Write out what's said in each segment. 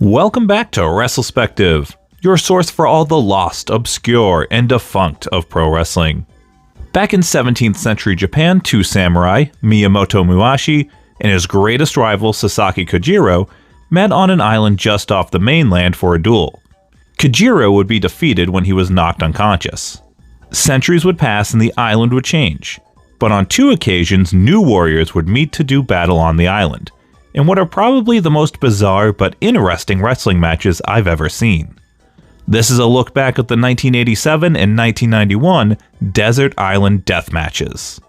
Welcome back to Retrospective, your source for all the lost, obscure, and defunct of pro wrestling. Back in 17th century Japan, two samurai, Miyamoto Musashi and his greatest rival Sasaki Kojiro, met on an island just off the mainland for a duel. Kojiro would be defeated when he was knocked unconscious. Centuries would pass and the island would change, but on two occasions new warriors would meet to do battle on the island, in what are probably the most bizarre but interesting wrestling matches I've ever seen. This is a look back at the 1987 and 1991 Desert Island Death Matches.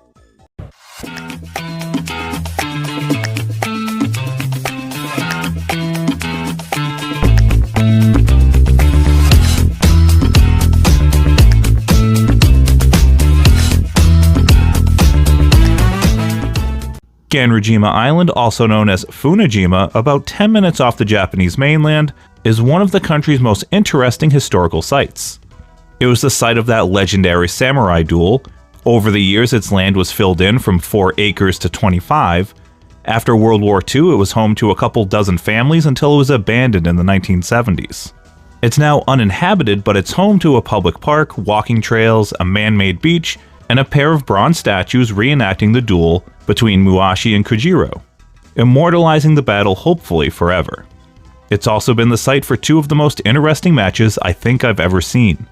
Ganrejima Island, also known as Funajima, about 10 minutes off the Japanese mainland, is one of the country's most interesting historical sites. It was the site of that legendary samurai duel. Over the years, its land was filled in from 4 acres to 25. After World War II, it was home to a couple dozen families until it was abandoned in the 1970s. It's now uninhabited, but it's home to a public park, walking trails, a man-made beach, and a pair of bronze statues reenacting the duel between Musashi and Kojiro, immortalizing the battle hopefully forever. It's also been the site for 2 of the most interesting matches I think I've ever seen.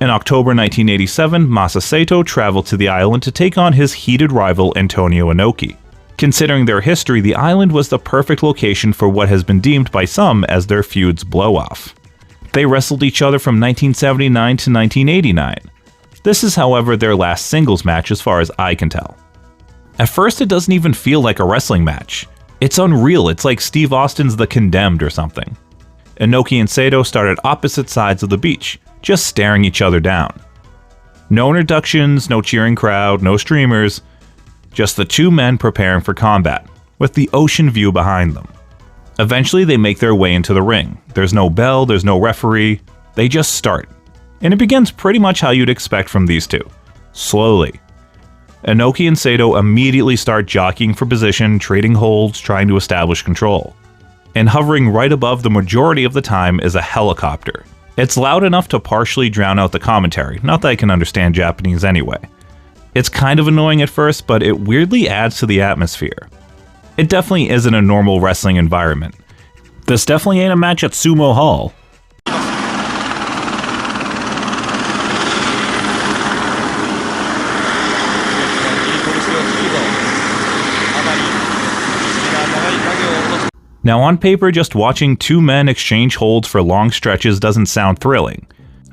In October 1987, Sato traveled to the island to take on his heated rival Antonio Anokei. Considering their history, the island was the perfect location for what has been deemed by some as their feud's blow-off. They wrestled each other from 1979 to 1989. This is, however, their last singles match as far as I can tell. At first, it doesn't even feel like a wrestling match. It's unreal, it's like Steve Austin's The Condemned or something. Anokei and Sato start at opposite sides of the beach, just staring each other down. No introductions, no cheering crowd, no streamers, just the 2 men preparing for combat, with the ocean view behind them. Eventually, they make their way into the ring. There's no bell, there's no referee, they just start. And it begins pretty much how you'd expect from these 2. Slowly. Anokei and Sato immediately start jockeying for position, trading holds, trying to establish control. And hovering right above the majority of the time is a helicopter. It's loud enough to partially drown out the commentary, not that I can understand Japanese anyway. It's kind of annoying at first, but it weirdly adds to the atmosphere. It definitely isn't a normal wrestling environment. This definitely ain't a match at Sumo Hall. Now on paper, just watching 2 men exchange holds for long stretches doesn't sound thrilling.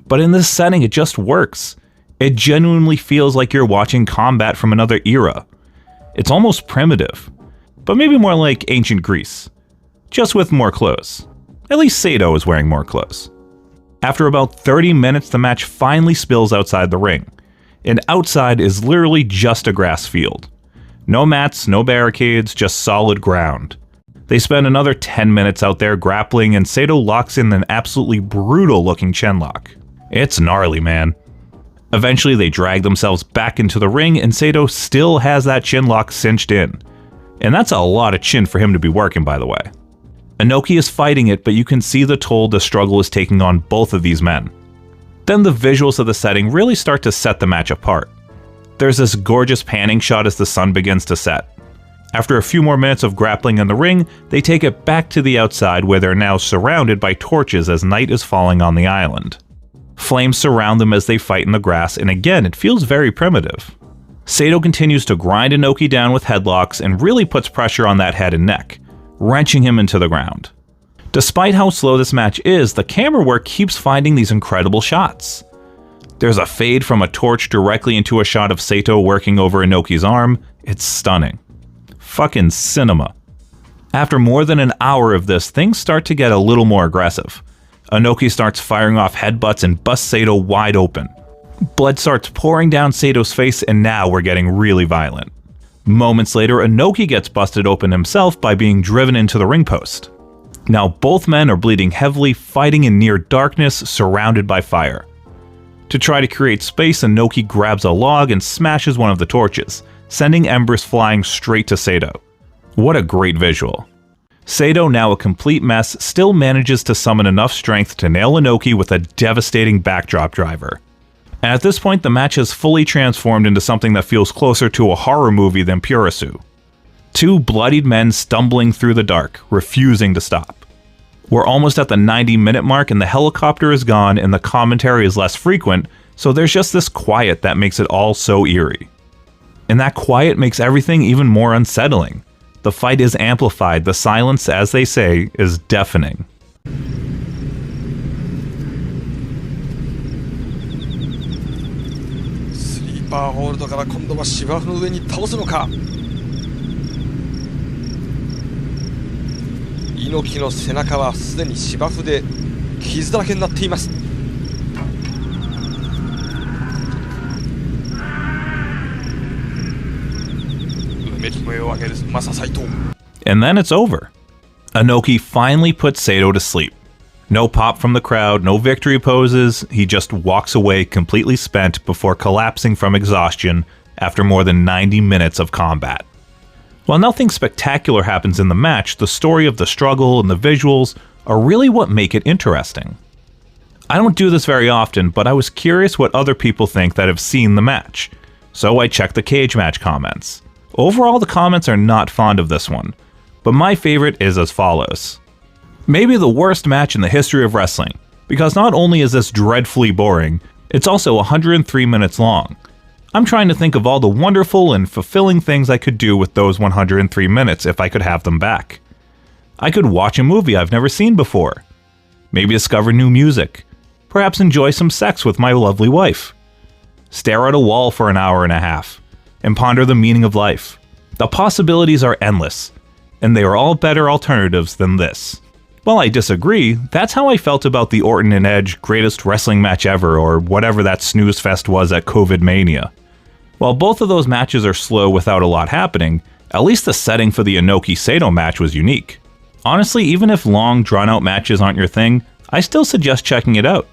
But in this setting, it just works. It genuinely feels like you're watching combat from another era. It's almost primitive, but maybe more like ancient Greece. Just with more clothes. At least Sato is wearing more clothes. After about 30 minutes, the match finally spills outside the ring. And outside is literally just a grass field. No mats, no barricades, just solid ground. They spend another 10 minutes out there grappling and Sato locks in an absolutely brutal looking chinlock. It's gnarly, man. Eventually they drag themselves back into the ring and Sato still has that chinlock cinched in. And that's a lot of chin for him to be working, by the way. Anokei is fighting it, but you can see the toll the struggle is taking on both of these men. Then the visuals of the setting really start to set the match apart. There's this gorgeous panning shot as the sun begins to set. After a few more minutes of grappling in the ring, they take it back to the outside where they're now surrounded by torches as night is falling on the island. Flames surround them as they fight in the grass, and again, it feels very primitive. Sato continues to grind Anokei down with headlocks and really puts pressure on that head and neck, wrenching him into the ground. Despite how slow this match is, the camera work keeps finding these incredible shots. There's a fade from a torch directly into a shot of Sato working over Anokei's arm. It's stunning. Fucking cinema. After more than an hour of this, things start to get a little more aggressive. Anokei starts firing off headbutts and busts Sato wide open. Blood starts pouring down Sato's face and now we're getting really violent. Moments later, Anokei gets busted open himself by being driven into the ring post. Now both men are bleeding heavily, fighting in near darkness, surrounded by fire. To try to create space, Anokei grabs a log and smashes one of the torches, sending embers flying straight to Sato. What a great visual. Sato, now a complete mess, still manages to summon enough strength to nail Anokei with a devastating backdrop driver. And at this point, the match has fully transformed into something that feels closer to a horror movie than Purisu. Two bloodied men stumbling through the dark, refusing to stop. We're almost at the 90-minute mark and the helicopter is gone and the commentary is less frequent, so there's just this quiet that makes it all so eerie. And that quiet makes everything even more unsettling. The fight is amplified, the silence, as they say, is deafening. スリーパーホールドから今度は芝生の上に倒すのか。猪木の背中はすでに芝生で傷だらけになっています。うめき声を上げるマサ斎藤。And then it's over. Anokei finally puts Sato to sleep. No pop from the crowd, no victory poses, he just walks away completely spent before collapsing from exhaustion after more than 90 minutes of combat. While nothing spectacular happens in the match, the story of the struggle and the visuals are really what make it interesting. I don't do this very often, but I was curious what other people think that have seen the match, so I checked the cage match comments. Overall, the comments are not fond of this one, but my favorite is as follows. Maybe the worst match in the history of wrestling, because not only is this dreadfully boring, it's also 103 minutes long. I'm trying to think of all the wonderful and fulfilling things I could do with those 103 minutes if I could have them back. I could watch a movie I've never seen before. Maybe discover new music. Perhaps enjoy some sex with my lovely wife. Stare at a wall for an hour and a half. And ponder the meaning of life. The possibilities are endless. And they are all better alternatives than this. While I disagree, that's how I felt about the Orton and Edge greatest wrestling match ever, or whatever that snooze fest was at COVID Mania. While both of those matches are slow without a lot happening, at least the setting for the Anokei-Sato match was unique. Honestly, even if long, drawn-out matches aren't your thing, I still suggest checking it out,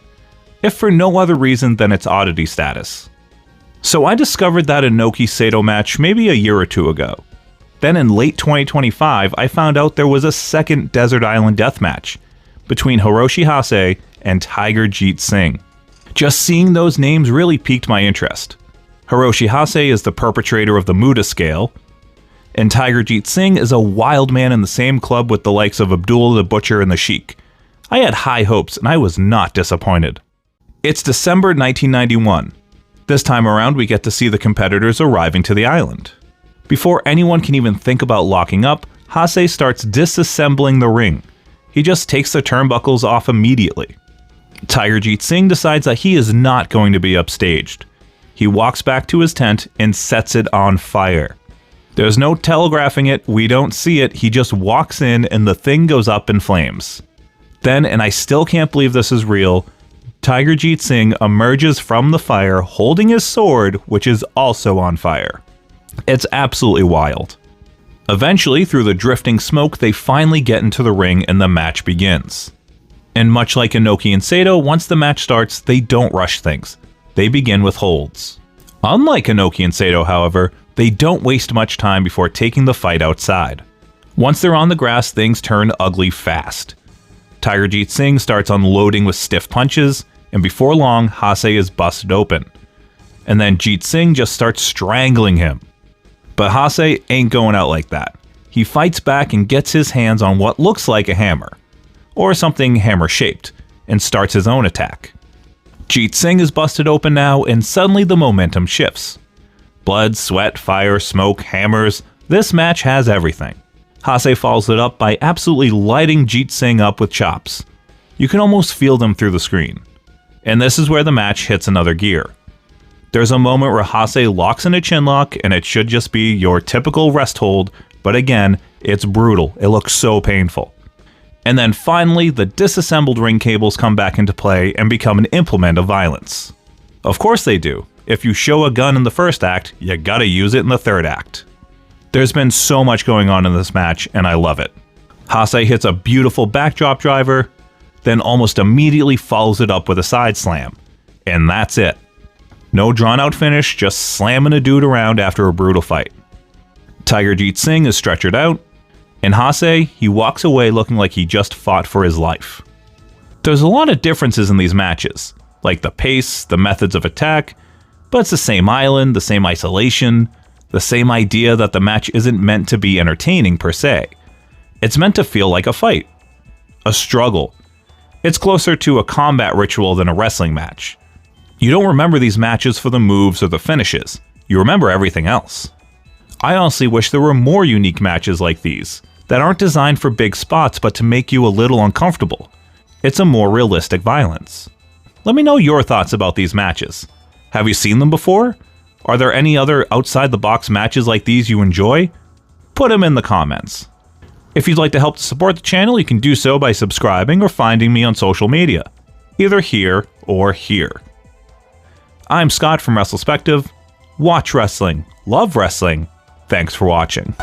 if for no other reason than its oddity status. So I discovered that Anokei-Sato match maybe a year or two ago. Then in late 2025, I found out there was a second Desert Island Death match between Hiroshi Hase and Tiger Jeet Singh. Just seeing those names really piqued my interest. Hiroshi Hase is the perpetrator of the Muda scale, and Tiger Jeet Singh is a wild man in the same club with the likes of Abdullah the Butcher and the Sheik. I had high hopes and I was not disappointed. It's December 1991. This time around we get to see the competitors arriving to the island. Before anyone can even think about locking up, Hase starts disassembling the ring. He just takes the turnbuckles off immediately. Tiger Jeet Singh decides that he is not going to be upstaged. He walks back to his tent and sets it on fire. There's no telegraphing it, we don't see it, he just walks in and the thing goes up in flames. Then, and I still can't believe this is real, Tiger Jeet Singh emerges from the fire holding his sword, which is also on fire. It's absolutely wild. Eventually, through the drifting smoke, they finally get into the ring and the match begins. And much like Anokei and Sato, once the match starts, they don't rush things. They begin with holds. Unlike Anokei and Sato, however, they don't waste much time before taking the fight outside. Once they're on the grass, things turn ugly fast. Tiger Jeet Singh starts unloading with stiff punches, and before long, Hase is busted open. And then Jeet Singh just starts strangling him. But Hase ain't going out like that. He fights back and gets his hands on what looks like a hammer, or something hammer-shaped, and starts his own attack. Jeet Singh is busted open now, and suddenly the momentum shifts. Blood, sweat, fire, smoke, hammers, this match has everything. Hase follows it up by absolutely lighting Jeet Singh up with chops. You can almost feel them through the screen. And this is where the match hits another gear. There's a moment where Hase locks in a chinlock, and it should just be your typical rest hold, but again, it's brutal. It looks so painful. And then finally, the disassembled ring cables come back into play and become an implement of violence. Of course they do. If you show a gun in the first act, you gotta use it in the third act. There's been so much going on in this match, and I love it. Hase hits a beautiful backdrop driver, then almost immediately follows it up with a side slam. And that's it. No drawn-out finish, just slamming a dude around after a brutal fight. Tiger Jeet Singh is stretchered out, In Hase, he walks away looking like he just fought for his life. There's a lot of differences in these matches, like the pace, the methods of attack, but it's the same island, the same isolation, the same idea that the match isn't meant to be entertaining per se. It's meant to feel like a fight, a struggle. It's closer to a combat ritual than a wrestling match. You don't remember these matches for the moves or the finishes, you remember everything else. I honestly wish there were more unique matches like these, that aren't designed for big spots but to make you a little uncomfortable. It's a more realistic violence. Let me know your thoughts about these matches. Have you seen them before? Are there any other outside-the-box matches like these you enjoy? Put them in the comments. If you'd like to help to support the channel, you can do so by subscribing or finding me on social media, either here or here. I'm Scott from Retrospective. Watch wrestling, love wrestling. Thanks for watching.